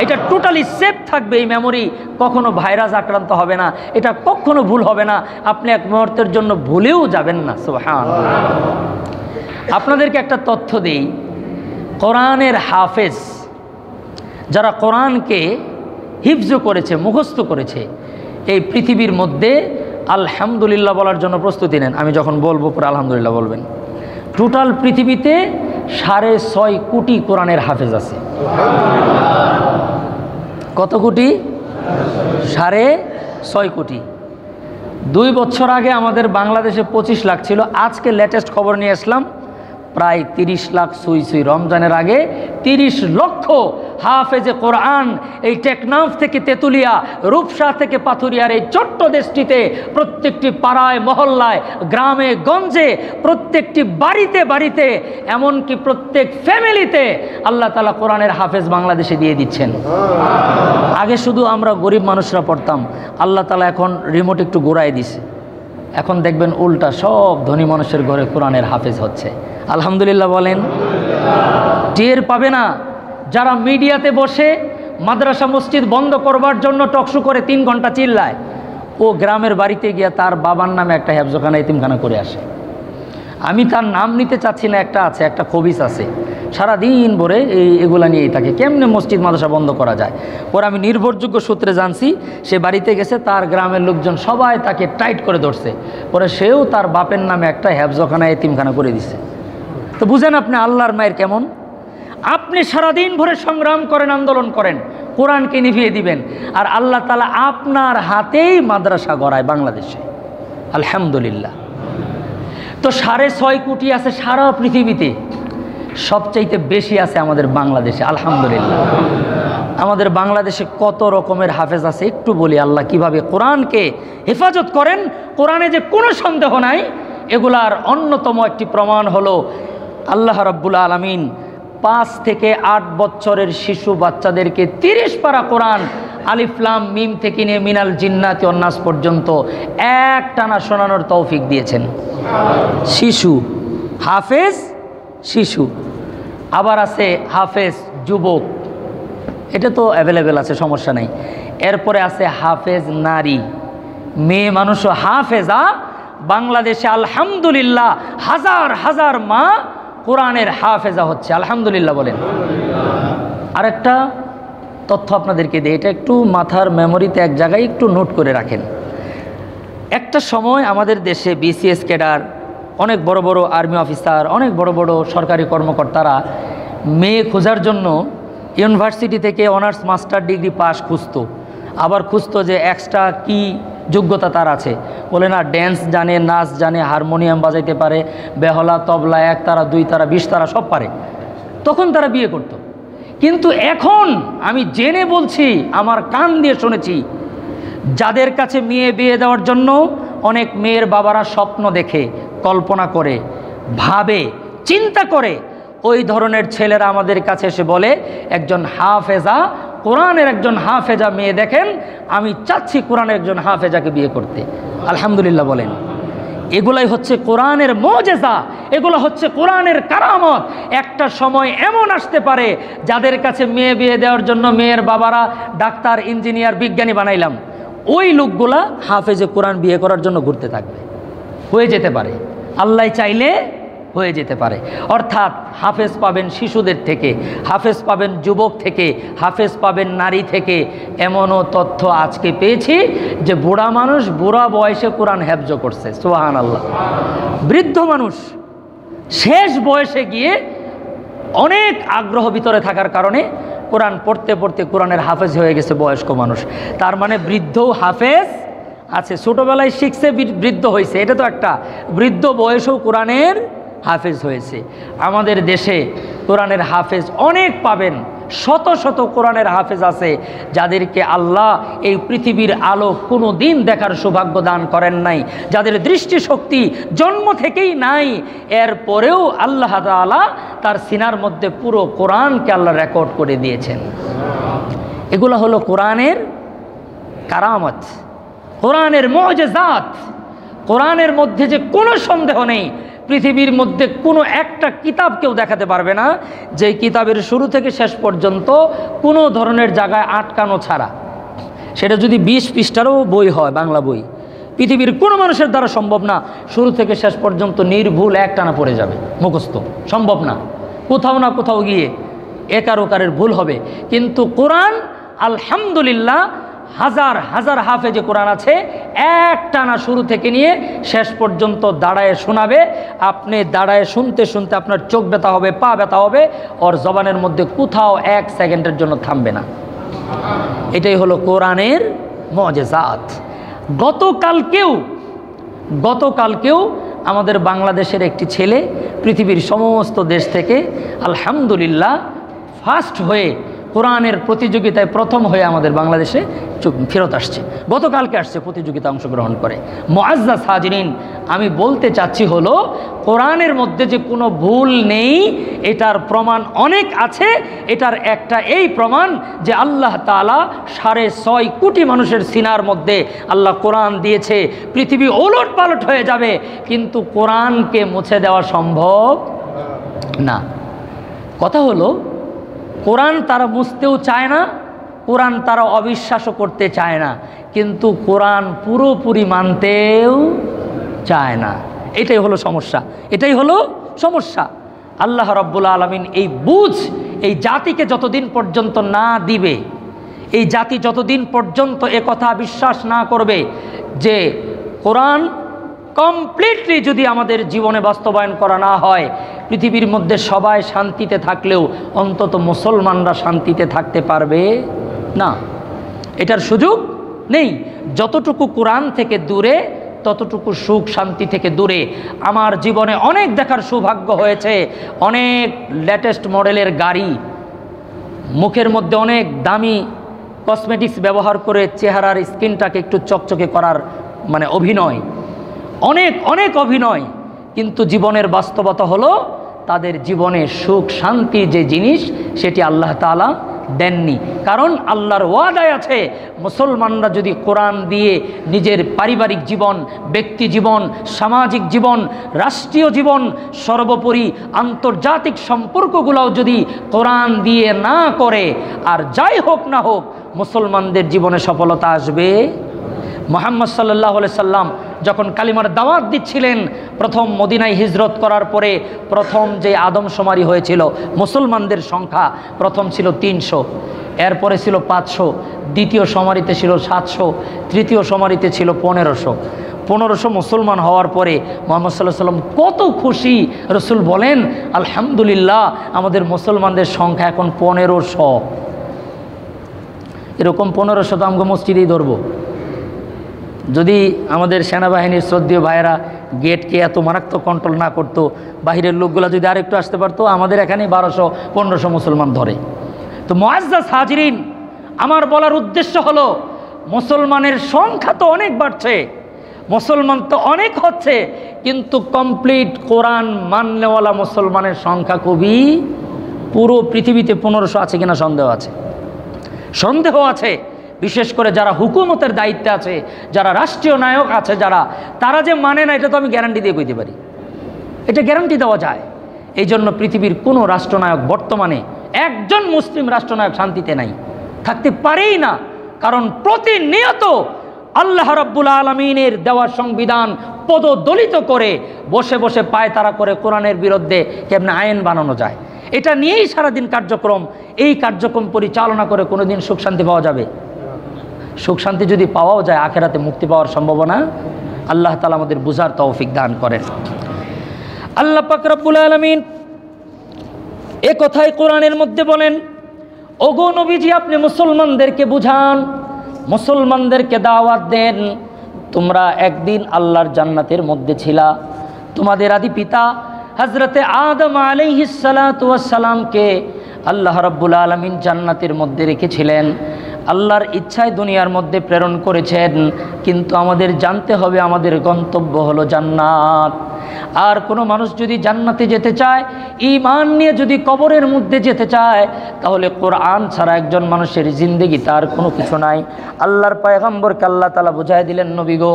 এটা টোটালি সেফ থাকবে, এই মেমোরি কখনো ভাইরাস আক্রান্ত হবে না, এটা কখনো ভুল হবে না, আপনি এক মুহূর্তের জন্য ভুলেও যাবেন না। সুবহানাল্লাহ। আপনাদেরকে একটা তথ্য দেই, কোরআনের হাফেজ যারা কোরআনকে হিফজ করেছে, মুখস্থ করেছে, এই পৃথিবীর মধ্যে আলহামদুলিল্লাহ বলার জন্য প্রস্তুতি নেন। আমি যখন বলবো পরে আলহামদুলিল্লাহ বলবেন। টোটাল পৃথিবীতে 6.5 কোটি কোরআনের হাফেজ আছে। কত কোটি? 6.5 কোটি। 2 বছর আগে আমাদের বাংলাদেশে 25 লাখ ছিল। আজকে লেটেস্ট খবর নিয়ে আসলাম, প্রায় 30 লাখ সুই রমজানের আগে 30 লক্ষ হাফেজে কোরআন এই টেকনাফ থেকে তেতুলিয়া, রূপসা থেকে পাথুরিয়ার এই ছোট্ট দেশটিতে প্রত্যেকটি পাড়ায় মহল্লায়, গ্রামে গঞ্জে, প্রত্যেকটি বাড়িতে বাড়িতে, এমনকি প্রত্যেক ফ্যামিলিতে আল্লাহ তাআলা কোরআনের হাফেজ বাংলাদেশে দিয়ে দিচ্ছেন। আগে শুধু আমরা গরিব মানুষরা পড়তাম, আল্লাহ তাআলা এখন রিমোট একটু ঘোরায় দিছে, এখন দেখবেন উল্টা সব ধনী মানুষের ঘরে কোরআনের হাফেজ হচ্ছে। আলহামদুলিল্লাহ বলেন। টের পাবে না যারা মিডিয়াতে বসে মাদ্রাসা মসজিদ বন্ধ করবার জন্য টকশো করে 3 ঘন্টা চিল্লায়, ও গ্রামের বাড়িতে গিয়া তার বাবার নামে একটা হেফজখানা এতিমখানা করে আসে। আমি তার নাম নিতে চাচ্ছি না, একটা আছে, একটা খবিস আছে, সারাদিন ভরে এগুলা নিয়েই থাকে, কেমনে মসজিদ মাদ্রাসা বন্ধ করা যায়। পরে আমি নির্ভরযোগ্য সূত্রে জানছি সে বাড়িতে গেছে, তার গ্রামের লোকজন সবাই তাকে টাইট করে ধরছে, পরে সেও তার বাপের নামে একটা হেফজখানা এতিমখানা করে দিছে। তো বুঝেন আপনি আল্লাহর মায়ের কেমন। আপনি সারাদিন ভরে সংগ্রাম করেন, আন্দোলন করেন, কোরআনকে নিভিয়ে দিবেন, আর আল্লাহ তাআলা আপনার হাতেই মাদ্রাসা গড়ায় বাংলাদেশে। আলহামদুলিল্লাহ। তো 6.5 কোটি আছে সারা পৃথিবীতে, সবচাইতে বেশি আছে আমাদের বাংলাদেশে। আলহামদুলিল্লাহ। আমাদের বাংলাদেশে কত রকমের হাফেজ আছে একটু বলি, আল্লাহ কিভাবে কোরআনকে হেফাজত করেন। কোরআনে যে কোনো সন্দেহ নাই, এগুলার অন্যতম একটি প্রমাণ হলো আল্লাহ রাব্বুল আলামিন 5 থেকে 8 বছরের শিশু বাচ্চাদেরকে 30 পারা কোরআন আলিফ লাম মিম থেকে নিয়ে মিনাল জিন্নাতি ওয়ান নাস পর্যন্ত এক টানা শোনানোর তৌফিক দিয়েছেন। শিশু হাফেজ, শিশু। আবার আছে হাফেজ যুবক, এটা তো অ্যাভেলেবেল আছে, সমস্যা নেই। এরপরে আছে হাফেজ নারী, মেয়ে মানুষও হাফেজা। বাংলাদেশে আলহামদুলিল্লাহ হাজার হাজার মা কোরআনের হাফেজা হচ্ছে। আলহামদুলিল্লাহ বলেন। আরেকটা তথ্য আপনাদেরকে দিই, এটা একটু মাথার মেমোরিতে এক জায়গায় একটু নোট করে রাখেন। একটা সময় আমাদের দেশে বিসিএস ক্যাডার, অনেক বড় বড় আর্মি অফিসার, অনেক বড় বড় সরকারি কর্মকর্তারা মেয়ে খোঁজার জন্য ইউনিভার্সিটি থেকে অনার্স মাস্টার ডিগ্রি পাস খুঁজতো, আবার খুঁজতো যে এক্সট্রা কি যোগ্যতা তার আছে। বলে না, ড্যান্স জানে, নাচ জানে, হারমোনিয়াম বাজাইতে পারে, বেহলা, তবলা, 1 তারা 2 তারা 20 তারা সব পারে, তখন তারা বিয়ে করত। কিন্তু এখন আমি জেনে বলছি, আমার কান দিয়ে শুনেছি, যাদের কাছে মেয়ে বিয়ে দেওয়ার জন্য অনেক মেয়ের বাবারা স্বপ্ন দেখে, কল্পনা করে, ভাবে, চিন্তা করে, ওই ধরনের ছেলেরা আমাদের কাছে এসে বলে, একজন হাফেজা, কোরআনের একজন হাফেজা মেয়ে দেখেন, আমি চাচ্ছি কোরআনের একজন হাফেজাকে বিয়ে করতে। আলহামদুলিল্লাহ বলেন। এগুলাই হচ্ছে কোরআনের মুজিজা, এগুলো হচ্ছে কোরআনের কারামত। একটা সময় এমন আসতে পারে যাদের কাছে মেয়ে বিয়ে দেওয়ার জন্য মেয়ের বাবারা ডাক্তার, ইঞ্জিনিয়ার, বিজ্ঞানী বানাইলাম, ওই লোকগুলা হাফেজে কোরআন বিয়ে করার জন্য ঘুরতে থাকবে। হয়ে যেতে পারে, আল্লাহ চাইলে হয়ে যেতে পারে। অর্থাৎ হাফেজ পাবেন শিশুদের থেকে, হাফেজ পাবেন যুবক থেকে, হাফেজ পাবেন নারী থেকে। এমনও তথ্য আজকে পেয়েছি যে বুড়া মানুষ বুড়া বয়সে কোরআন হেফজ করছে। সুবহানাল্লাহ। বৃদ্ধ মানুষ শেষ বয়সে গিয়ে অনেক আগ্রহ ভিতরে থাকার কারণে কোরআন পড়তে পড়তে কোরআনের হাফেজ হয়ে গেছে বয়স্ক মানুষ। তার মানে বৃদ্ধও হাফেজ আছে, ছোটোবেলায় শিখছে বৃদ্ধ হয়েছে, এটা তো একটা। বৃদ্ধ বয়সেও কোরআনের হাফেজ হয়েছে। আমাদের দেশে কোরআনের হাফেজ অনেক পাবেন, শত শত কোরআনের হাফেজ আছে যাদেরকে আল্লাহ এই পৃথিবীর আলো কোনো দিন দেখার সৌভাগ্য দান করেন নাই, যাদের দৃষ্টিশক্তি জন্ম থেকেই নাই, এরপরেও আল্লাহ তাআলা তার সিনার মধ্যে পুরো কোরআনকে আল্লাহ রেকর্ড করে দিয়েছেন। এগুলো হলো কোরআনের কারামত, কোরআনের মুআজিজাত। কোরআনের মধ্যে যে কোনো সন্দেহ নেই, পৃথিবীর মধ্যে কোনো একটা কিতাব কেউ দেখাতে পারবে না যে কিতাবের শুরু থেকে শেষ পর্যন্ত কোনো ধরনের জায়গায় আটকানো ছাড়া, সেটা যদি 20 পৃষ্ঠারও বই হয়, বাংলা বই, পৃথিবীর কোনো মানুষের দ্বারা সম্ভব না শুরু থেকে শেষ পর্যন্ত নির্ভুল একটানা পড়ে যাবে, মুখস্থ সম্ভব না। কোথাও না কোথাও গিয়ে একার ওকারের ভুল হবে। কিন্তু কোরআন আলহামদুলিল্লাহ হাজার হাজার হাফেজে কোরআন আছে, একটানা শুরু থেকে নিয়ে শেষ পর্যন্ত দাঁড়ায় শোনাবে। আপনি দাঁড়ায় শুনতে শুনতে আপনার চোখ ব্যথা হবে, পা ব্যথা হবে, ওর জবানের মধ্যে কোথাও 1 সেকেন্ডের জন্য থামবে না। এটাই হলো কোরআনের মুআজিজাত। গতকালকেও আমাদের বাংলাদেশের একটি ছেলে পৃথিবীর সমস্ত দেশ থেকে আলহামদুলিল্লাহ ফার্স্ট হয়ে কোরআনের প্রতিযোগিতায় প্রথম হয়ে আমাদের বাংলাদেশে ফেরত আসছে। গতকালকে আসছে প্রতিযোগিতা অংশগ্রহণ করে। মুআজ্জাজ হাজিরিন, আমি বলতে চাচ্ছি হলো কোরআনের মধ্যে যে কোনো ভুল নেই এটার প্রমাণ অনেক আছে। এটার একটা এই প্রমাণ যে আল্লাহ তাআলা 6.5 কোটি মানুষের সিনার মধ্যে আল্লাহ কোরআন দিয়েছে। পৃথিবী ওলট পালট হয়ে যাবে কিন্তু কোরআনকে মুছে দেওয়া সম্ভব না। কথা হলো কোরআন তারা মুছতেও চায় না, কোরআন তারা অবিশ্বাসও করতে চায় না, কিন্তু কোরআন পুরোপুরি মানতেও চায় না। এটাই হলো সমস্যা, এটাই হলো সমস্যা। আল্লাহ রাব্বুল আলামিন এই বুঝ এই জাতিকে যতদিন পর্যন্ত না দিবে, এই জাতি যতদিন পর্যন্ত একথা বিশ্বাস না করবে যে কোরআন কমপ্লিটলি যদি আমাদের জীবনে বাস্তবায়ন করা না হয়, পৃথিবীর মধ্যে সবাই শান্তিতে থাকলেও অন্তত মুসলমানরা শান্তিতে থাকতে পারবে না। এটার সুযোগ নেই। যতটুকু কোরআন থেকে দূরে ততটুকু সুখ শান্তি থেকে দূরে। আমার জীবনে অনেক দেখার সৌভাগ্য হয়েছে, অনেক লেটেস্ট মডেলের গাড়ি, মুখের মধ্যে অনেক দামি কসমেটিক্স ব্যবহার করে চেহারার স্কিনটাকে একটু চকচকে করার মানে অভিনয়, অনেক অনেক অভিনয়। কিন্তু জীবনের বাস্তবতা হলো তাদের জীবনে সুখ শান্তি যে জিনিস সেটি আল্লাহ তাআলা দেননি। কারণ আল্লাহর ওয়াদায় আছে মুসলমানরা যদি কোরআন দিয়ে নিজের পারিবারিক জীবন, ব্যক্তি জীবন, সামাজিক জীবন, রাষ্ট্রীয় জীবন, সর্বোপরি আন্তর্জাতিক সম্পর্কগুলোও যদি কোরআন দিয়ে না করে, আর যাই হোক না হোক মুসলমানদের জীবনে সফলতা আসবে। মুহাম্মদ সাল্লাল্লাহু আলাইহি সাল্লাম যখন কালিমার দাওয়াত দিচ্ছিলেন, প্রথম মদিনায় হিজরত করার পরে প্রথম যে আদমশুমারি হয়েছিল মুসলমানদের সংখ্যা, প্রথম ছিল 300, এরপরে ছিল 500, দ্বিতীয় শুমারিতে ছিল 700, তৃতীয় শুমারিতে ছিল 1500 মুসলমান হওয়ার পরে মুহাম্মদ সাল্লাল্লাহু আলাইহি সাল্লাম কত খুশি। রসুল বলেন আলহামদুলিল্লাহ, আমাদের মুসলমানদের সংখ্যা এখন 1500। এরকম 1500 তো আমাকে মসজিদেই ধরবো। যদি আমাদের সেনাবাহিনীর শ্রদ্ধেয় ভাইয়েরা গেটকে এত মারাত্মক কন্ট্রোল না করতো, বাহিরের লোকগুলো যদি আরেকটু আসতে পারতো, আমাদের এখানে 1200-1500 মুসলমান ধরে। তো মুআজ্জাজ হাজিরিন, আমার বলার উদ্দেশ্য হলো মুসলমানের সংখ্যা তো অনেক বাড়ছে, মুসলমান তো অনেক হচ্ছে, কিন্তু কমপ্লিট কোরআন মাননেওয়ালা মুসলমানের সংখ্যা খুবই, পুরো পৃথিবীতে 1500 আছে কিনা সন্দেহ আছে। বিশেষ করে যারা হুকুমতের দায়িত্বে আছে, যারা রাষ্ট্রীয় নায়ক আছে, তারা যে মানে না, এটা তো আমি গ্যারান্টি দিয়ে কইতে পারি, এটা গ্যারান্টি দেওয়া যায়। এই জন্য পৃথিবীর কোনো রাষ্ট্রনায়ক বর্তমানে, একজন মুসলিম রাষ্ট্রনায়ক শান্তিতে নাই, থাকতে পারেই না। কারণ প্রতিনিয়ত আল্লাহ রাব্বুল আলামিনের দেওয়া সংবিধান পদদলিত করে বসে বসে পায়তারা করে কোরআনের বিরুদ্ধে কেমনে আইন বানানো যায়, এটা নিয়েই সারাদিন কার্যক্রম। এই কার্যক্রম পরিচালনা করে কোনোদিন সুখ শান্তি পাওয়া যাবে? সুখ শান্তি যদি পাওয়াও যায়, আখেরাতে মুক্তি পাওয়ার সম্ভাবনা আল্লাহ তাআলা আমাদের বুঝার তৌফিক দান করেন। আল্লাহ পাক রব্বুল আলামিন এ কথাই কোরআনের মধ্যে বলেন, ওগো নবীজি আপনি মুসলমানদেরকে বুঝান, মুসলমানদেরকে দাওয়াত দেন, তোমরা একদিন আল্লাহর জান্নাতের মধ্যে ছিলা। তোমাদের আদি পিতা হযরতে আদম আলাইহিস সালাতু ওয়াস সালামকে আল্লাহ রাব্বুল আলামিন জান্নাতের মধ্যে রেখেছিলেন, আল্লাহর ইচ্ছায় দুনিয়ার মধ্যে প্রেরণ করেছেন। কিন্তু আমাদের জানতে হবে আমাদের গন্তব্য হলো জান্নাত। আর কোনো মানুষ যদি জান্নাতে যেতে চায়, ঈমান নিয়ে যদি কবরের মধ্যে যেতে চায়, তাহলে কোরআন ছাড়া একজন মানুষের জিন্দেগি তার কোনো কিছু নাই। আল্লাহর পয়গম্বরকে আল্লাহ তাআলা বুঝায় দিলেন, নবী গো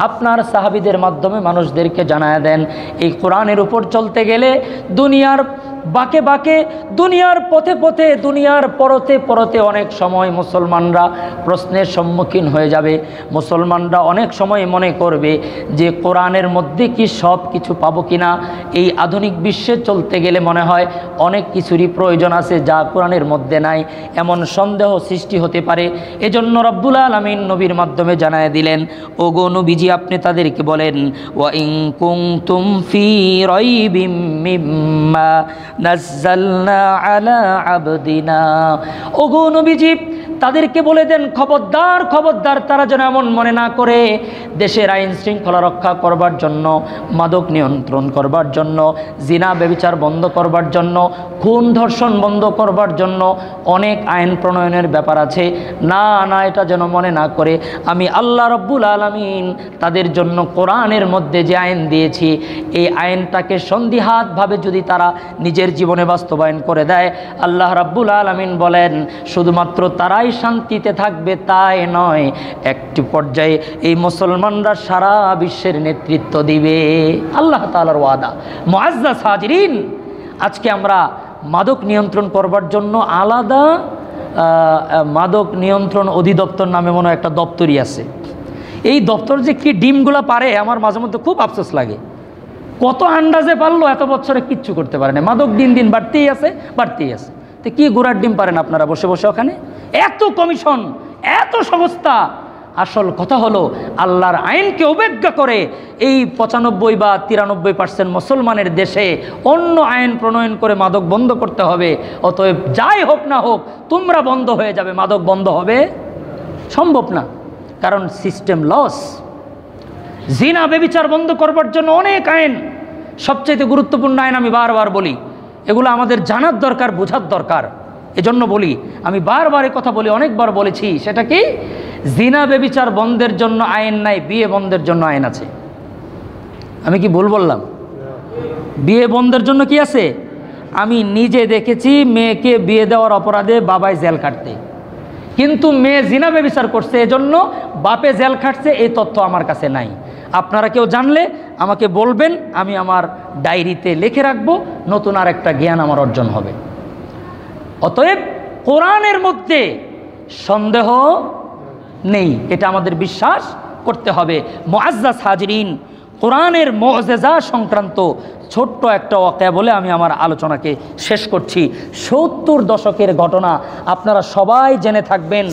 আপনার সাহাবীদের মাধ্যমে মানুষদেরকে জানায় দেন, এই কোরআনের উপর চলতে গেলে দুনিয়ার বাঁকে বাঁকে, দুনিয়ার পথে পথে, দুনিয়ার পরতে পরতে অনেক সময় মুসলমানরা প্রশ্নের সম্মুখীন হয়ে যাবে। মুসলমানরা অনেক সময় মনে করবে যে কোরআনের মধ্যে কি সব কিছু পাবো কিনা। এই আধুনিক বিশ্বে চলতে গেলে মনে হয় অনেক কিছুরই প্রয়োজন আছে যা কোরআনের মধ্যে নাই, এমন সন্দেহ সৃষ্টি হতে পারে। এজন্য রব্বুল আলামিন নবীর মাধ্যমে জানায় দিলেন, ওগো নবীজি আপনি তাদেরকে বলেন, ওয়া ইন কুনতুম ফি রাইবিম মিম্মা নাযালনা আলা আবদিনা। ওগো নবীজি তাদেরকে বলে দেন, খবরদার খবরদার, তারা যেন এমন মনে না করে দেশের আইন শৃঙ্খলা রক্ষা করবার জন্য, মাদক নিয়ন্ত্রণ করবার জন্য, জিনা ব্যভিচার বন্ধ করবার জন্য, খুন ধর্ষণ বন্ধ করবার জন্য অনেক আইন প্রণয়নের ব্যাপার আছে। না না, এটা যেন মনে না করে আমি আল্লাহ রব্বুল আলামিন তাদের জন্য কোরআনের মধ্যে যে আইন দিয়েছি, এই আইনটাকে সন্দিহাতভাবে যদি তারা নিজের জীবনে বাস্তবায়ন করে দেয়, আল্লাহ রাব্বুল আলামিন বলেন শুধুমাত্র তারাই শান্তিতে থাকবে তাই নয়, একটি পর্যায়ে এই মুসলমানরা সারা বিশ্বের নেতৃত্ব দিবে। আল্লাহ তাআলার ওয়াদা। মুআজ্জাজ হাজিরিন, আজকে আমরা মাদক নিয়ন্ত্রণ করবার জন্য আলাদা মাদক নিয়ন্ত্রণ অধিদপ্তর নামে মনে একটা দপ্তরই আছে। এই দপ্তর যে কি ডিমগুলো পারে আমার মাঝে মধ্যে খুব আফসোস লাগে। কত আন্দাজে পারলো, এত বছরে কিচ্ছু করতে পারে না। মাদক দিন দিন বাড়তেই আছে, বাড়তেই আছে। তো কি গোড়ার ডিম পারেন আপনারা বসে বসে ওখানে? এত কমিশন, এত সংস্থা। আসল কথা হলো আল্লাহর আইনকে অবজ্ঞা করে এই 95 বা 93% মুসলমানের দেশে অন্য আইন প্রণয়ন করে মাদক বন্ধ করতে হবে। অতএব যাই হোক না হোক তোমরা বন্ধ হয়ে যাবে, মাদক বন্ধ হবে সম্ভব না, কারণ সিস্টেম লস। জিনা ব্যভিচার বন্ধ করবার জন্য অনেক আইন, সবচেয়ে গুরুত্বপূর্ণ আইন আমি বারবার বলি, এগুলো আমাদের জানার দরকার, বোঝার দরকার। এজন্য বলি, আমি বারবার কথা বলি, অনেকবার বলেছি, সেটা কি? জিনা ব্যভিচার বন্ধের জন্য আইন নাই, বিয়ে বন্ধের জন্য আইন আছে। আমি কি ভুল বললাম? বিয়ে বন্ধের জন্য কি আছে? আমি নিজে দেখেছি মেয়েকে বিয়ে দেওয়ার অপরাধে বাবাই জেল খাটতে, কিন্তু মেয়ে জিনা ব্যভিচার করছে এজন্য বাপে জেল খাটছে, এই তথ্য আমার কাছে নাই। আপনারা কেউ জানলে আমাকে বলবেন, আমি আমার ডায়েরিতে লিখে রাখবো, নতুন আর একটা জ্ঞান আমার অর্জন হবে। অতএব কোরআনের মধ্যে সন্দেহ নেই, এটা আমাদের বিশ্বাস করতে হবে। মুআজ্জাজ হাজিরিন, কোরআনের মুআজিজা সংক্রান্ত ছোট্ট একটা ওয়াকিয়া বলে আমি আমার আলোচনাকে শেষ করছি। 70 দশকের ঘটনা আপনারা সবাই জেনে থাকবেন।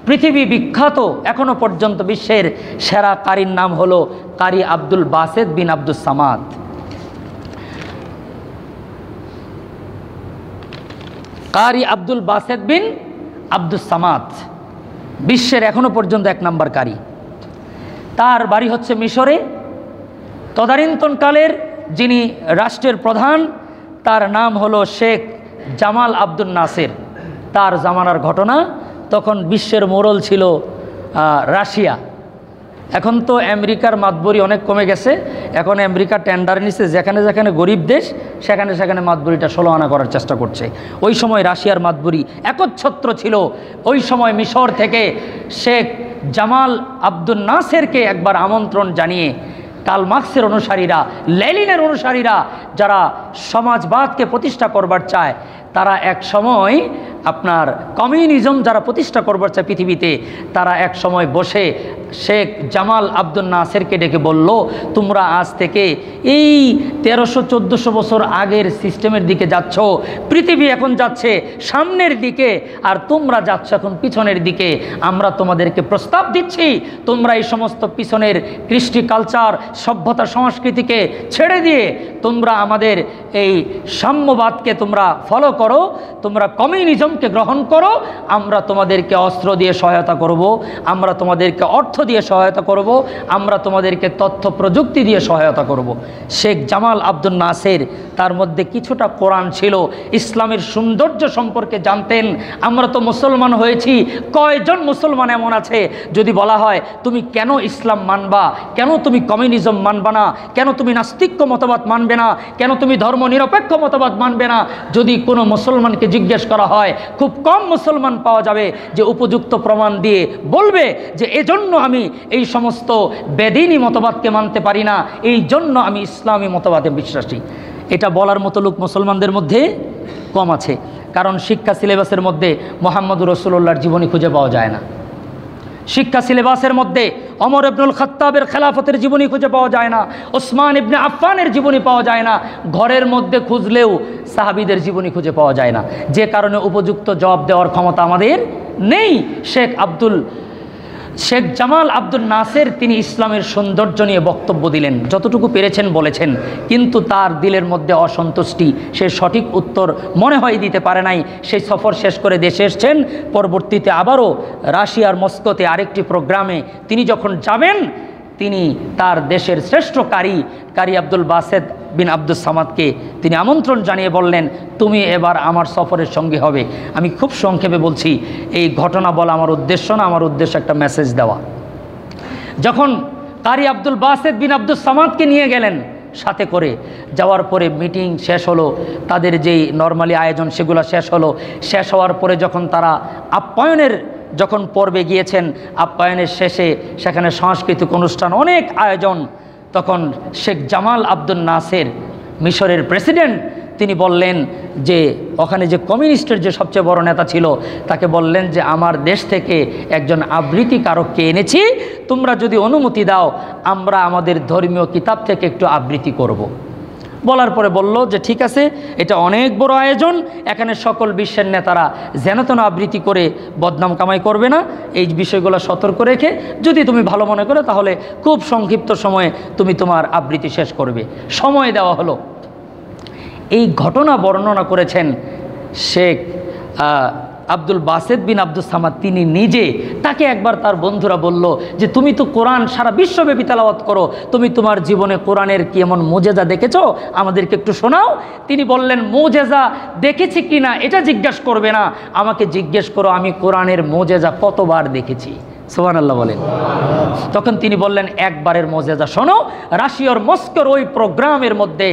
পৃথিবী বিখ্যাত এখনো পর্যন্ত বিশ্বের সেরা কারির নাম হলো কারি আব্দুল বাসেত বিন আব্দুস সামাদ। কারি আব্দুল বাসেত বিন আব্দুস সামাদ বিশ্বের এখনো পর্যন্ত 1 নম্বর কারি। তার বাড়ি হচ্ছে মিশরে। তদানীন্তনকালের যিনি রাষ্ট্রের প্রধান, তার নাম হলো শেখ জামাল আব্দুল নাসের। তার জামানার ঘটনা, তখন বিশ্বের মোড়ল ছিল রাশিয়া। এখন তো আমেরিকার মাতবরি অনেক কমে গেছে, এখন আমেরিকা টেন্ডার নিচ্ছে, যেখানে যেখানে গরিব দেশ সেখানে সেখানে মাতবরিটা 16 আনা করার চেষ্টা করছে। ওই সময় রাশিয়ার মাতবরি একচ্ছত্র ছিল। ওই সময় মিশর থেকে শেখ জামাল আব্দুল নাসেরকে একবার আমন্ত্রণ জানিয়ে কার্ল মার্ক্সের অনুসারীরা, লেনিনের অনুসারীরা, যারা সমাজবাদকে প্রতিষ্ঠা করবার চায়, তারা এক সময় আপনার কমিউনিজম যারা প্রতিষ্ঠা করবার চায় পৃথিবীতে, তারা এক সময় বসে শেখ জামাল আব্দুল নাসেরকে ডেকে বলল, তোমরা আজ থেকে এই 1300-1400 বছর আগের সিস্টেমের দিকে যাচ্ছ, পৃথিবী এখন যাচ্ছে সামনের দিকে আর তোমরা যাচ্ছ এখন পিছনের দিকে। আমরা তোমাদেরকে প্রস্তাব দিচ্ছি, তোমরা এই সমস্ত পিছনের কৃষ্টি কালচার, সভ্যতা, সংস্কৃতিকে ছেড়ে দিয়ে তোমরা আমাদের এই সাম্যবাদকে তোমরা ফলো করো, তোমরা কমিউনিজম নিয়মকে গ্রহণ করো, আমরা তোমাদেরকে অস্ত্র দিয়ে সহায়তা করব, আমরা তোমাদেরকে অর্থ দিয়ে সহায়তা করব, আমরা তোমাদেরকে তথ্য প্রযুক্তি দিয়ে সহায়তা করব। শেখ জামাল আব্দুল নাসের তার মধ্যে কিছুটা কোরআন ছিল, ইসলামের সৌন্দর্য সম্পর্কে জানতেন। আমরা তো মুসলমান হয়েছি, কয়জন মুসলমান এমন আছে যদি বলা হয় তুমি কেন ইসলাম মানবা, কেন তুমি কমিউনিজম মানবা না, কেন তুমি নাস্তিক্য মতবাদ মানবে না, কেন তুমি ধর্ম নিরপেক্ষ মতবাদ মানবে না, যদি কোনো মুসলমানকে জিজ্ঞেস করা হয় খুব কম মুসলমান পাওয়া যাবে যে উপযুক্ত প্রমাণ দিয়ে বলবে যে এজন্য আমি এই সমস্ত বেদিনী মতবাদকে মানতে পারি না, এই জন্য আমি ইসলামী মতবাদে বিশ্বাসী। এটা বলার মতো লোক মুসলমানদের মধ্যে কম আছে, কারণ শিক্ষা সিলেবাসের মধ্যে মুহাম্মদুর রাসূলুল্লাহর জীবনী খুঁজে পাওয়া যায় না। শিক্ষা সিলেবাসের মধ্যে ওমর ইবনুল খাত্তাবের খেলাফতের জীবনী খুঁজে পাওয়া যায় না, ওসমান ইবনে আফফানের জীবনী পাওয়া যায় না, ঘরের মধ্যে খুঁজলেও সাহাবীদের জীবনী খুঁজে পাওয়া যায় না, যে কারণে উপযুক্ত জবাব দেওয়ার ক্ষমতা আমাদের নেই। শেখ জামাল আব্দুল নাসের তিনি ইসলামের সৌন্দর্য নিয়ে বক্তব্য দিলেন, যতটুকু পেরেছেন বলেছেন, কিন্তু তার দিলের মধ্যে অসন্তুষ্টি, সে সঠিক উত্তর মনে হয় দিতে পারে নাই। সেই সফর শেষ করে দেশে এসছেন, পরবর্তীতে আবারও রাশিয়ার মস্কোতে আরেকটি প্রোগ্রামে তিনি যখন যাবেন, তিনি তার দেশের শ্রেষ্ঠ কারি আব্দুল বাসেত বিন আব্দুস সামাদকে তিনি আমন্ত্রণ জানিয়ে বললেন, তুমি এবার আমার সফরের সঙ্গী হবে। আমি খুব সংক্ষেপে বলছি, এই ঘটনা বলা আমার উদ্দেশ্য না, আমার উদ্দেশ্য একটা মেসেজ দেওয়া। যখন কারি আব্দুল বাসেত বিন আব্দুস সামাদকে নিয়ে গেলেন সাথে করে, যাওয়ার পরে মিটিং শেষ হলো, তাদের যেই নর্মালি আয়োজন সেগুলো শেষ হলো। শেষ হওয়ার পরে যখন তারা আপ্যায়নের পর্বে গিয়েছেন, আপ্যায়নের শেষে সেখানে সাংস্কৃতিক অনুষ্ঠান, অনেক আয়োজন, তখন শেখ জামাল আব্দুল নাসের মিশরের প্রেসিডেন্ট তিনি বললেন যে ওখানে যে কমিউনিস্টের যে সবচেয়ে বড় নেতা ছিল তাকে বললেন যে আমার দেশ থেকে একজন আবৃত্তিকারককে এনেছি, তোমরা যদি অনুমতি দাও আমরা আমাদের ধর্মীয় কিতাব থেকে একটু আবৃত্তি করব। বলার পরে বলল যে ঠিক আছে, এটা অনেক বড় আয়োজন, এখানে সকল বিশ্বের নেতারা যেন তেন আবৃত্তি করে বদনাম কামাই করবে না, এই বিষয়গুলো সতর্ক রেখে যদি তুমি ভালো মনে করো তাহলে খুব সংক্ষিপ্ত সময়ে তুমি তোমার আবৃত্তি শেষ করবে। সময় দেওয়া হলো। এই ঘটনা বর্ণনা করেছেন শেখ আব্দুল বাসেত বিন আব্দুস সামাদ তিনি নিজে। তাকে একবার তার বন্ধুরা বলল যে তুমি তো কোরআন সারা বিশ্বব্যাপী তেলাওয়াত করো, তুমি তোমার জীবনে কোরআনের কি এমন মুজেজা দেখেছো, আমাদেরকে একটু শোনাও। তিনি বললেন মুজেজা দেখেছি কি না এটা জিজ্ঞেস করবে না, আমাকে জিজ্ঞেস করো আমি কোরআনের মুজেজা কতবার দেখেছি। সুবহানাল্লাহ বলেন। তখন তিনি বললেন একবারের মুজেজা শোনো। রাশিয়ার মস্কোর ওই প্রোগ্রামের মধ্যে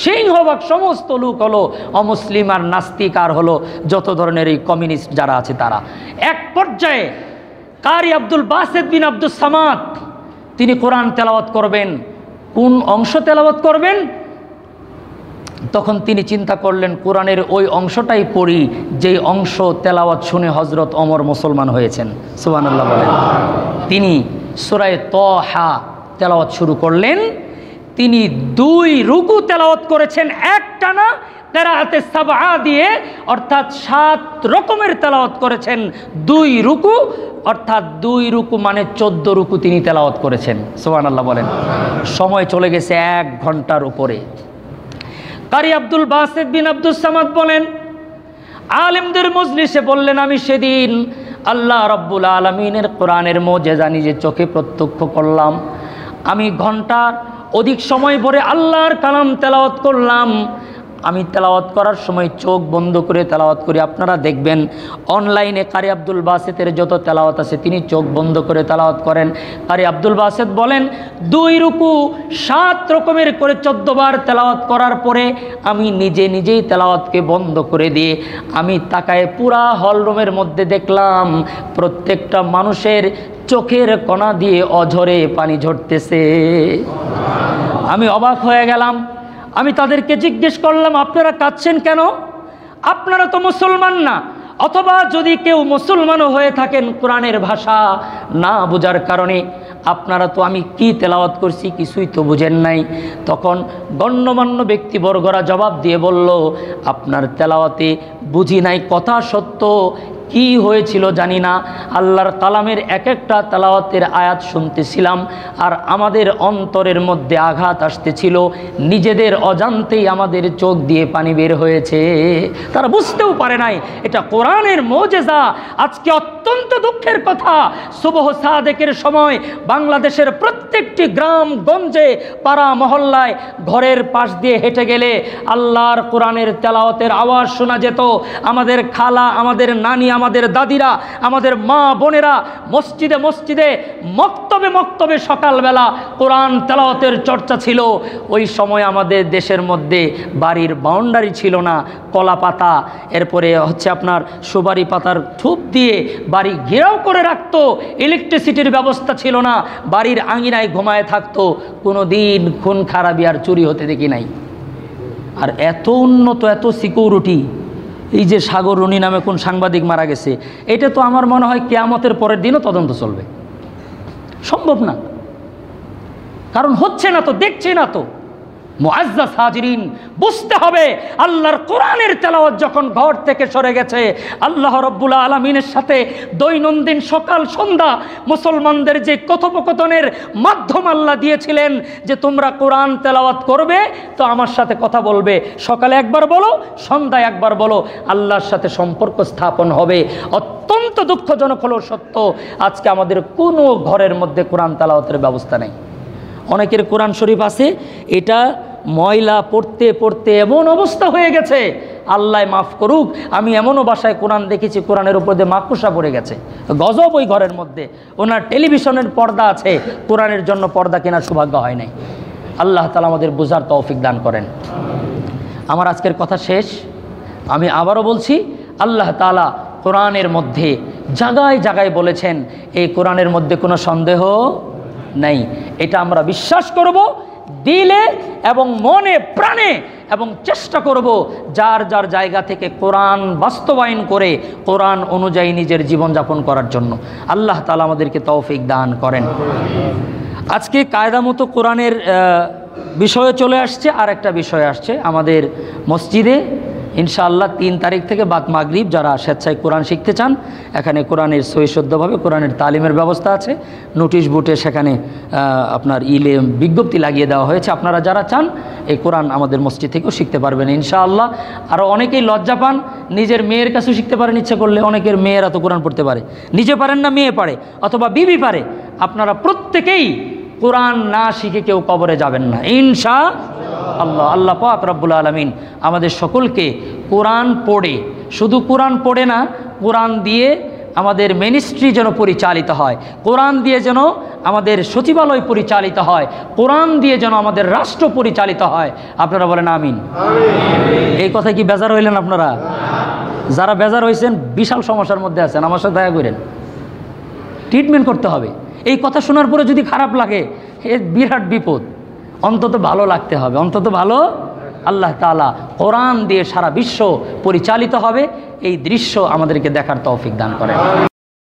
সিংহভাগ সমস্ত লোক হলো অমুসলিম আর নাস্তিক আর হলো যত ধরনের এই কমিউনিস্ট যারা আছে তারা। এক পর্যায়ে কারি আব্দুল বাসেত বিন আব্দুস সামাদ তিনি কোরআন তেলাওয়াত করবেন। কোন অংশ তেলাওয়াত করবেন? তখন তিনি চিন্তা করলেন কোরআনের ওই অংশটাই পড়ি যেই অংশ তেলাওয়াত শুনে হযরত ওমর মুসলমান হয়েছেন। সুবহানাল্লাহ বলেন। তিনি সূরা তাহা তেলাওয়াত শুরু করলেন। তিনি 2 রুকু তেলাওয়াত করেছেন একটানা কিরাআতে সাবআ দিয়ে, অর্থাৎ 7 রকমের তেলাওয়াত করেছেন। 2 রুকু অর্থাৎ 2 রুকু মানে 14 রুকু তিনি তেলাওয়াত করেছেন। সুবহানাল্লাহ বলেন। সময় চলে গেছে 1 ঘন্টার উপরে। কারি আব্দুল বাসেত বিন আব্দুস সামাদ বলেন, আলেমদের মজলিসে বললেন আমি সেদিন আল্লাহ রাব্বুল আলামিনের কোরআনের মুজিজা নিজে চোখে প্রত্যক্ষ করলাম। আমি ঘন্টার অধিক সময় ভরে আল্লাহর কালাম তেলাওয়াত করলাম। আমি তেলাওয়াত করার সময় চোখ বন্ধ করে তেলাওয়াত করি। আপনারা দেখবেন অনলাইনে কারি আব্দুল বাসেতের যত তেলাওয়াত আছে তিনি চোখ বন্ধ করে তেলাওয়াত করেন। কারি আব্দুল বাসেত বলেন 2 রুকু 7 রকমের করে 14 বার তেলাওয়াত করার পরে আমি নিজেই তেলাওয়াতকে বন্ধ করে দিয়ে আমি তাকায় পুরা হল রুমের মধ্যে দেখলাম প্রত্যেকটা মানুষের চোখের কোণা দিয়ে অঝরে পানি ঝরতেছে। আমি অবাক হয়ে গেলাম। আমি তাদেরকে জিজ্ঞেস করলাম আপনারা কাঁদছেন কেন? আপনারা তো মুসলমান না, অথবা যদি কেউ মুসলমানও হয়ে থাকেন কোরআনের ভাষা না বোঝার কারণে আপনারা তো আমি কি তেলাওয়াত করছি কিছুই তো বুঝেন নাই। তখন গণ্যমান্য ব্যক্তিবর্গরা জবাব দিয়ে বলল আপনার তেলাওয়াতে বুঝি নাই কথা সত্য, কি হয়েছিল জানি না, আল্লাহর কালামের এক একটা তেলাওয়াতের আয়াত শুনতেছিলাম আর আমাদের অন্তরের মধ্যে আঘাত আসতেছিল, নিজেদের অজান্তেই আমাদের চোখ দিয়ে পানি বের হয়েছে। তারা বুঝতেও পারে নাই এটা কোরআনের মুজিজা। আজকে অত্যন্ত দুঃখের কথা, সুবহ সাদেকের সময় বাংলাদেশের প্রত্যেকটি গ্রাম গঞ্জে পাড়া মহল্লায় ঘরের পাশ দিয়ে হেঁটে গেলে আল্লাহর কোরআনের তেলাওয়াতের আওয়াজ শোনা যেত। আমাদের খালা, আমাদের নানি, আমাদের দাদিরা, আমাদের মা বোনেরা মসজিদে মসজিদে, মক্তবে মক্তবে সকালবেলা কোরআন তেলাওয়াতের চর্চা ছিল। ওই সময় আমাদের দেশের মধ্যে বাড়ির বাউন্ডারি ছিল না, কলা পাতা, এরপরে হচ্ছে আপনার সুপারি পাতার থুপ দিয়ে বাড়ি ঘেরাও করে রাখতো। ইলেকট্রিসিটির ব্যবস্থা ছিল না, বাড়ির আঙিনায় ঘুমায় থাকতো। কোনো দিন খুন খারাপি আর চুরি হতে দেখি নাই। আর এত উন্নত, এত সিকিউরিটি। এই যে সাগর রুনি নামে কোন সাংবাদিক মারা গেছে, এটা তো আমার মনে হয় কিয়ামতের পরের দিনও তদন্ত চলবে। সম্ভব না, কারণ হচ্ছে না তো, দেখছে না তো। মুআজ্জাজ হাজিরিন, বুঝতে হবে আল্লাহর কোরআনের তেলাওয়াত যখন ঘর থেকে সরে গেছে, আল্লাহ রাব্বুল আলামিনের সাথে দৈনন্দিন সকাল সন্ধ্যা মুসলমানদের যে কথোপকথনের মাধ্যম আল্লাহ দিয়েছিলেন যে তোমরা কোরআন তেলাওয়াত করবে তো আমার সাথে কথা বলবে, সকালে একবার বলো, সন্ধ্যায় একবার বলো, আল্লাহর সাথে সম্পর্ক স্থাপন হবে। অত্যন্ত দুঃখজনক হলো সত্য, আজকে আমাদের কোনো ঘরের মধ্যে কোরআন তেলাওয়াতের ব্যবস্থা নেই। অনেকের কোরআন শরীফ আছে, এটা ময়লা পড়তে পড়তে এমন অবস্থা হয়ে গেছে, আল্লাহ মাফ করুক, আমি এমনও বাসায় কোরআন দেখেছি কোরআনের উপর দিয়ে মাকড়সা পড়ে গেছে। গজব ওই ঘরের মধ্যে। ওনার টেলিভিশনের পর্দা আছে, কোরআনের জন্য পর্দা কেনার সৌভাগ্য হয় নাই। আল্লাহ তাআলা আমাদের বুঝার তৌফিক দান করেন। আমার আজকের কথা শেষ। আমি আবারও বলছি, আল্লাহ তাআলা কোরআনের মধ্যে জায়গায় জায়গায় বলেছেন, এই কোরআনের মধ্যে কোনো সন্দেহ নাই। এটা আমরা বিশ্বাস করব দিলে এবং মনে প্রাণে, এবং চেষ্টা করব যার যার জায়গা থেকে কোরআন বাস্তবায়ন করে কোরআন অনুযায়ী নিজের জীবনযাপন করার জন্য। আল্লাহ তাআলা আমাদেরকে তৌফিক দান করেন। আজকে কায়দা মতো কোরআনের বিষয়ে চলে আসছে। আর একটা বিষয় আসছে আমাদের মসজিদে ইনশাআল্লাহ 3 তারিখ থেকে বাদ মাগরিব যারা স্বেচ্ছায় কোরআন শিখতে চান, এখানে কোরআনের সহিশুদ্ধভাবে কোরআনের তালিমের ব্যবস্থা আছে। নোটিশ বোর্ডে সেখানে আপনার বিজ্ঞপ্তি লাগিয়ে দেওয়া হয়েছে। আপনারা যারা চান এই কোরআন আমাদের মসজিদ থেকেও শিখতে পারবেন ইনশাআল্লাহ। আরও অনেকেই লজ্জা পান, নিজের মেয়ের কাছেও শিখতে পারেন ইচ্ছে করলে। অনেকের মেয়েরা তো কোরআন পড়তে পারে, নিজে পারেন না, মেয়ে পারে অথবা বিবি পারে। আপনারা প্রত্যেকেই কোরআন না শিখে কেউ কবরে যাবেন না ইনশাআল্লাহ। আল্লাহ পাক রব্বুল আলামিন আমাদের সকলকে কোরআন পড়ে, শুধু কোরআন পড়ে না, কোরআন দিয়ে আমাদের মিনিস্ট্রি যেন পরিচালিত হয়, কোরআন দিয়ে যেন আমাদের সচিবালয় পরিচালিত হয়, কোরআন দিয়ে যেন আমাদের রাষ্ট্র পরিচালিত হয়। আপনারা বলেন আমিন। এই কথায় কি বেজার হইলেন আপনারা? যারা বেজার হয়েছেন বিশাল সমস্যার মধ্যে আছেন, আমার সাথে দয়া করেন, ট্রিটমেন্ট করতে হবে। এই কথা শোনার পরে যদি খারাপ লাগে, এ বিরাট বিপদ। অন্তত ভালো লাগতে হবে, অন্তত ভালো। আল্লাহ তাআলা কোরআন দিয়ে সারা বিশ্ব পরিচালিত হবে, এই দৃশ্য আমাদেরকে দেখার তৌফিক দান করেন।